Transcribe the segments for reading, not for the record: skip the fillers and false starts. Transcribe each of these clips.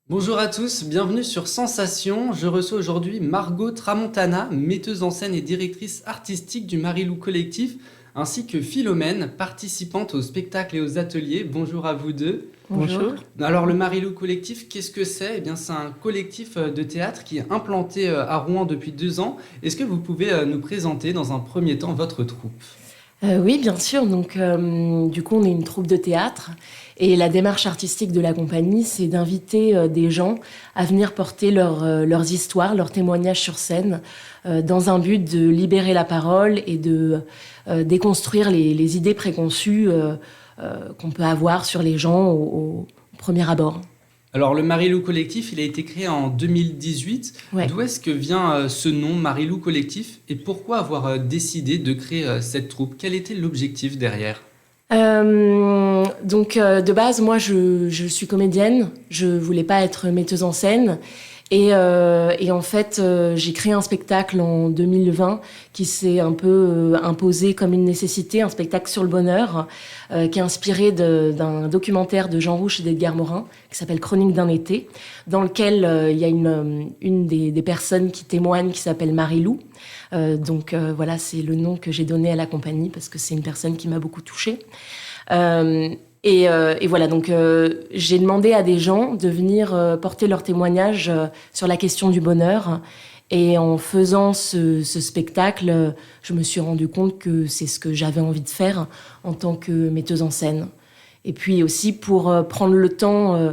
Bonjour à tous, bienvenue sur Sensation. Je reçois aujourd'hui Margot Tramontana, metteuse en scène et directrice artistique du Marilou Collectif, ainsi que Philomène, participante aux spectacles et aux ateliers. Bonjour à vous deux. Bonjour. Alors le Marilou Collectif, qu'est-ce que c'est? Eh bien c'est un collectif de théâtre qui est implanté à Rouen depuis 2 ans. Est-ce que vous pouvez nous présenter dans un premier temps votre troupe? Oui, bien sûr. Donc, du coup, on est une troupe de théâtre et la démarche artistique de la compagnie, c'est d'inviter des gens à venir porter leurs histoires, leurs témoignages sur scène, dans un but de libérer la parole et de déconstruire les idées préconçues qu'on peut avoir sur les gens au premier abord. Alors le Marilou Collectif, il a été créé en 2018. Ouais. D'où est-ce que vient ce nom Marilou Collectif et pourquoi avoir décidé de créer cette troupe? Quel était l'objectif derrière? De base, moi, je suis comédienne. Je voulais pas être metteuse en scène. Et en fait, j'ai créé un spectacle en 2020 qui s'est un peu imposé comme une nécessité, un spectacle sur le bonheur, qui est inspiré d'un documentaire de Jean Rouch et d'Edgar Morin, qui s'appelle Chronique d'un été, dans lequel il y a une des personnes qui témoigne qui s'appelle Marilou. Voilà, c'est le nom que j'ai donné à la compagnie parce que c'est une personne qui m'a beaucoup touchée. Et voilà, donc j'ai demandé à des gens de venir porter leur témoignage sur la question du bonheur. Et en faisant ce spectacle, je me suis rendu compte que c'est ce que j'avais envie de faire en tant que metteuse en scène. Et puis aussi pour prendre le temps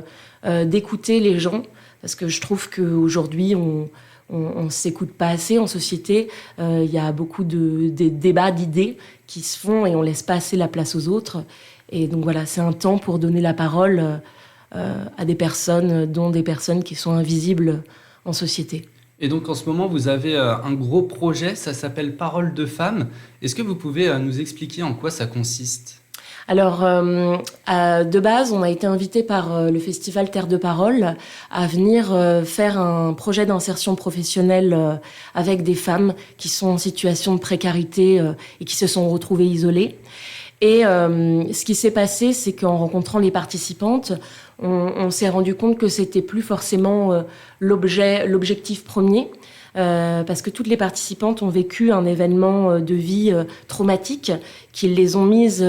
d'écouter les gens, parce que je trouve qu'aujourd'hui, on s'écoute pas assez en société. Il y a beaucoup de débats, d'idées qui se font et on laisse pas assez la place aux autres. Et donc voilà, c'est un temps pour donner la parole à des personnes, dont des personnes qui sont invisibles en société. Et donc en ce moment, vous avez un gros projet, ça s'appelle Parole de femmes. Est-ce que vous pouvez nous expliquer en quoi ça consiste? Alors, de base, on a été invité par le festival Terre de Parole à venir faire un projet d'insertion professionnelle avec des femmes qui sont en situation de précarité et qui se sont retrouvées isolées. Et ce qui s'est passé, c'est qu'en rencontrant les participantes, on s'est rendu compte que c'était plus forcément l'objectif premier, parce que toutes les participantes ont vécu un événement de vie traumatique qui les ont mises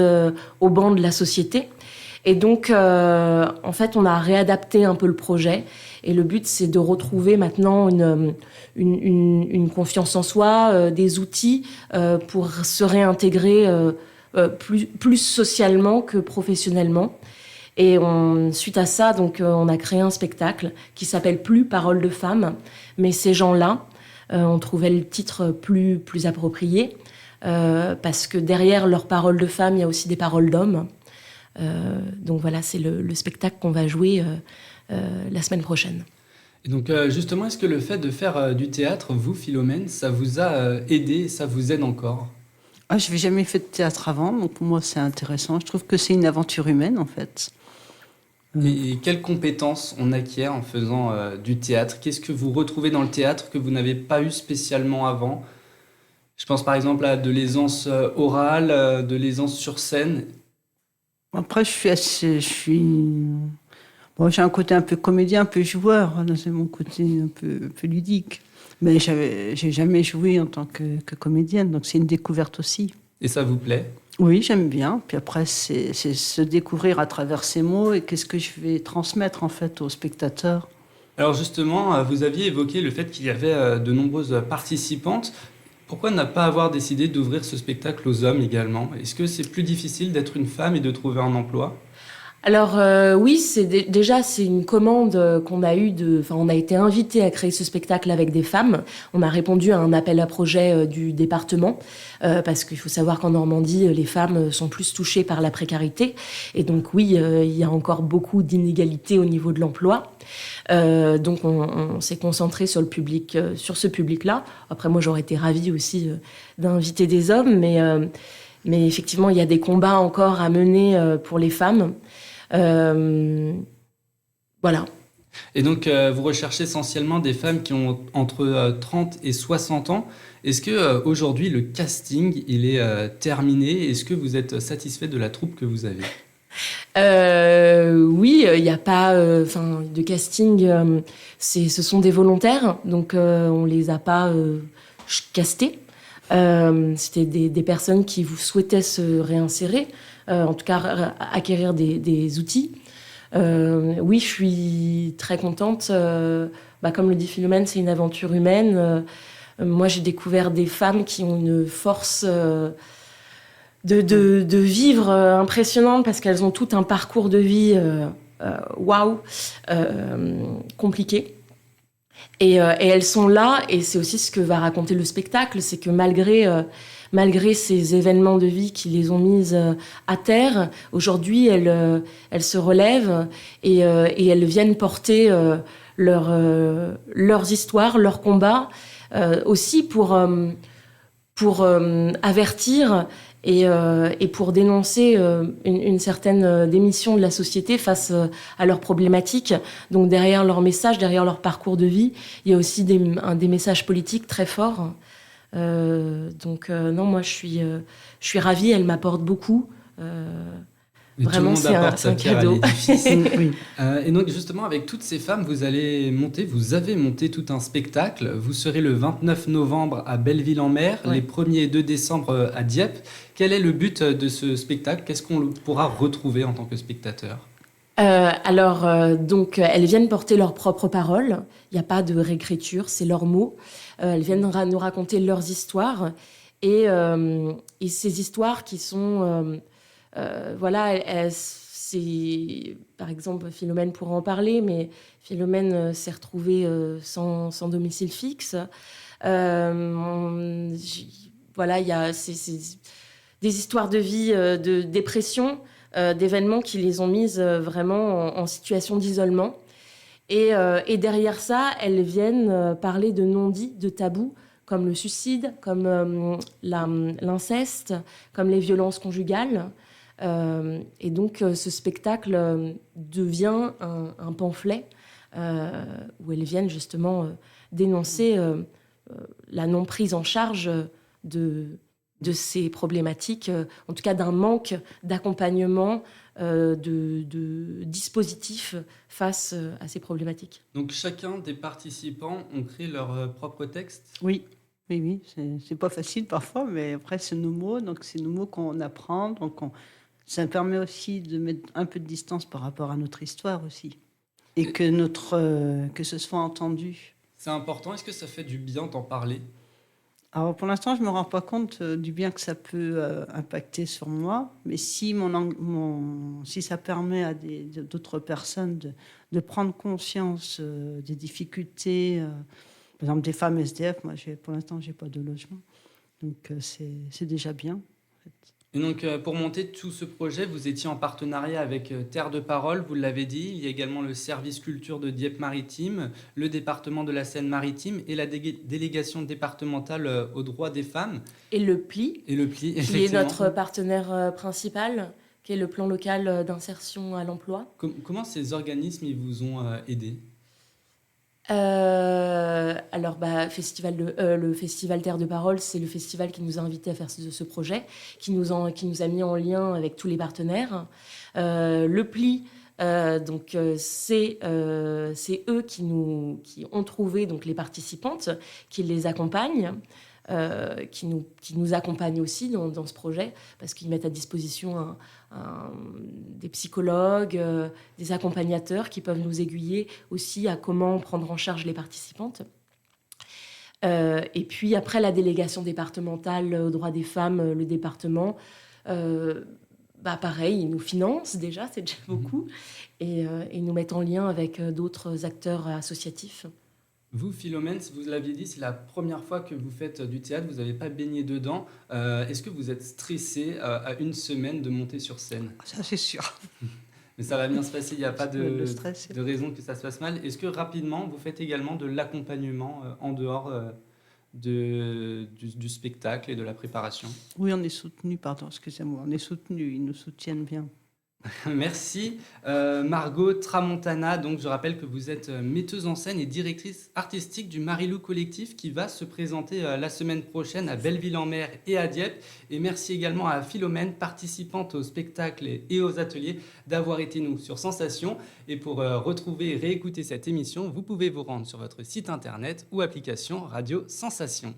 au banc de la société. Et donc, en fait, on a réadapté un peu le projet. Et le but, c'est de retrouver maintenant une confiance en soi, des outils pour se réintégrer plus socialement que professionnellement. Et suite à ça, donc, on a créé un spectacle qui s'appelle Plus Parole de femmes. Mais ces gens-là, on trouvait le titre plus approprié parce que derrière leurs paroles de femmes, il y a aussi des paroles d'hommes. Donc voilà, c'est le spectacle qu'on va jouer la semaine prochaine. Et donc justement, est-ce que le fait de faire du théâtre, vous, Philomène, ça vous a aidé, ça vous aide encore? Ah, je n'avais jamais fait de théâtre avant, donc pour moi c'est intéressant. Je trouve que c'est une aventure humaine en fait. Et quelles compétences on acquiert en faisant du théâtre? Qu'est-ce que vous retrouvez dans le théâtre que vous n'avez pas eu spécialement avant? Je pense par exemple à de l'aisance orale, de l'aisance sur scène. Après, bon, j'ai un côté un peu comédien, un peu joueur. Là, c'est mon côté un peu ludique. Mais j'ai jamais joué en tant que comédienne, donc c'est une découverte aussi. Et ça vous plaît? Oui, j'aime bien. Puis après, c'est se découvrir à travers ces mots et qu'est-ce que je vais transmettre en fait aux spectateurs. Alors justement, vous aviez évoqué le fait qu'il y avait de nombreuses participantes. Pourquoi ne pas avoir décidé d'ouvrir ce spectacle aux hommes également? Est-ce que c'est plus difficile d'être une femme et de trouver un emploi? Alors oui, déjà c'est une commande qu'on a eue enfin on a été invité à créer ce spectacle avec des femmes. On a répondu à un appel à projet du département parce qu'il faut savoir qu'en Normandie les femmes sont plus touchées par la précarité et donc oui il y a encore beaucoup d'inégalités au niveau de l'emploi. Donc on s'est concentré sur le public, sur ce public-là. Après moi j'aurais été ravie aussi d'inviter des hommes, mais effectivement il y a des combats encore à mener pour les femmes. Voilà. Et donc, vous recherchez essentiellement des femmes qui ont entre 30 et 60 ans. Est-ce que aujourd'hui le casting il est terminé? Est-ce que vous êtes satisfait de la troupe que vous avez? Oui, il n'y a pas de casting. Ce sont des volontaires, donc on les a pas castés. C'était des personnes qui souhaitaient se réinsérer, en tout cas acquérir des outils. Oui, je suis très contente. Comme le dit Philomène, c'est une aventure humaine. Moi, j'ai découvert des femmes qui ont une force de vivre impressionnante parce qu'elles ont tout un parcours de vie waouh, compliqué. Et elles sont là, et c'est aussi ce que va raconter le spectacle, c'est que malgré ces événements de vie qui les ont mises à terre, aujourd'hui elles se relèvent et elles viennent porter leurs histoires, leurs combats, aussi pour avertir et pour dénoncer une certaine démission de la société face à leurs problématiques. Donc derrière leur message, derrière leur parcours de vie, il y a aussi des messages politiques très forts. Non, moi je suis ravie, elle m'apporte beaucoup. Et Vraiment, tout le monde apporte c'est un sa pierre à cadeau. l'édifice. Oui. Et donc justement, avec toutes ces femmes, vous avez monté tout un spectacle. Vous serez le 29 novembre à Belleville-en-Mer, Ouais. les 1er et 2 décembre à Dieppe. Quel est le but de ce spectacle? Qu'est-ce qu'on pourra retrouver en tant que spectateur? Donc, elles viennent porter leurs propres paroles. Il n'y a pas de réécriture, c'est leurs mots. Elles viennent nous raconter leurs histoires. Et ces histoires qui sont... c'est... Par exemple, Philomène pourra en parler, mais Philomène s'est retrouvée sans domicile fixe. Il y a des histoires de vie, de dépression, d'événements qui les ont mises vraiment en situation d'isolement. Et derrière ça, elles viennent parler de non-dits, de tabous, comme le suicide, comme l'inceste, comme les violences conjugales. Et donc, ce spectacle devient un pamphlet où elles viennent justement dénoncer la non-prise en charge de ces problématiques, en tout cas d'un manque d'accompagnement, de dispositifs face à ces problématiques. Donc chacun des participants ont créé leur propre texte? Oui, oui, c'est pas facile parfois, mais après c'est nos mots, donc c'est nos mots qu'on apprend, ça permet aussi de mettre un peu de distance par rapport à notre histoire aussi, et que ce soit entendu. C'est important. Est-ce que ça fait du bien d'en parler? Alors pour l'instant, je me rends pas compte du bien que ça peut impacter sur moi, mais si si ça permet à d'autres personnes de prendre conscience des difficultés, par exemple des femmes SDF, moi pour l'instant j'ai pas de logement, donc c'est déjà bien. En fait. Et donc, pour monter tout ce projet, vous étiez en partenariat avec Terre de Parole, vous l'avez dit. Il y a également le service culture de Dieppe-Maritime, le département de la Seine-Maritime et la délégation départementale aux droits des femmes. Et le PLI, Et le PLI, qui est effectivement. notre partenaire principal, qui est le plan local d'insertion à l'emploi. Comment ces organismes ils vous ont aidés? Le festival Terre de Parole, c'est le festival qui nous a invités à faire ce projet, qui nous a mis en lien avec tous les partenaires. Le PLI, c'est eux qui ont trouvé donc les participantes, qui les accompagnent. Qui nous accompagnent aussi dans ce projet, parce qu'ils mettent à disposition des psychologues, des accompagnateurs qui peuvent nous aiguiller aussi à comment prendre en charge les participantes. Et puis après, la délégation départementale aux droits des femmes, le département, pareil, ils nous financent déjà, c'est déjà beaucoup, et nous mettent en lien avec d'autres acteurs associatifs. Vous, Philomène, vous l'aviez dit, c'est la première fois que vous faites du théâtre, vous n'avez pas baigné dedans. Est-ce que vous êtes stressée à une semaine de monter sur scène? Ça c'est sûr. Mais ça va bien se passer, il n'y a pas Le stress, de raison que ça se passe mal. Est-ce que rapidement, vous faites également de l'accompagnement en dehors du spectacle et de la préparation? Oui, on est soutenu, pardon, excusez-moi, on est soutenu, ils nous soutiennent bien. Merci. Margot Tramontana, donc je rappelle que vous êtes metteuse en scène et directrice artistique du Marilou Collectif qui va se présenter la semaine prochaine à Belleville-en-Mer et à Dieppe. Et merci également à Philomène, participante au spectacle et aux ateliers, d'avoir été nous sur Sensation. Et pour retrouver et réécouter cette émission, vous pouvez vous rendre sur votre site internet ou application Radio Sensation.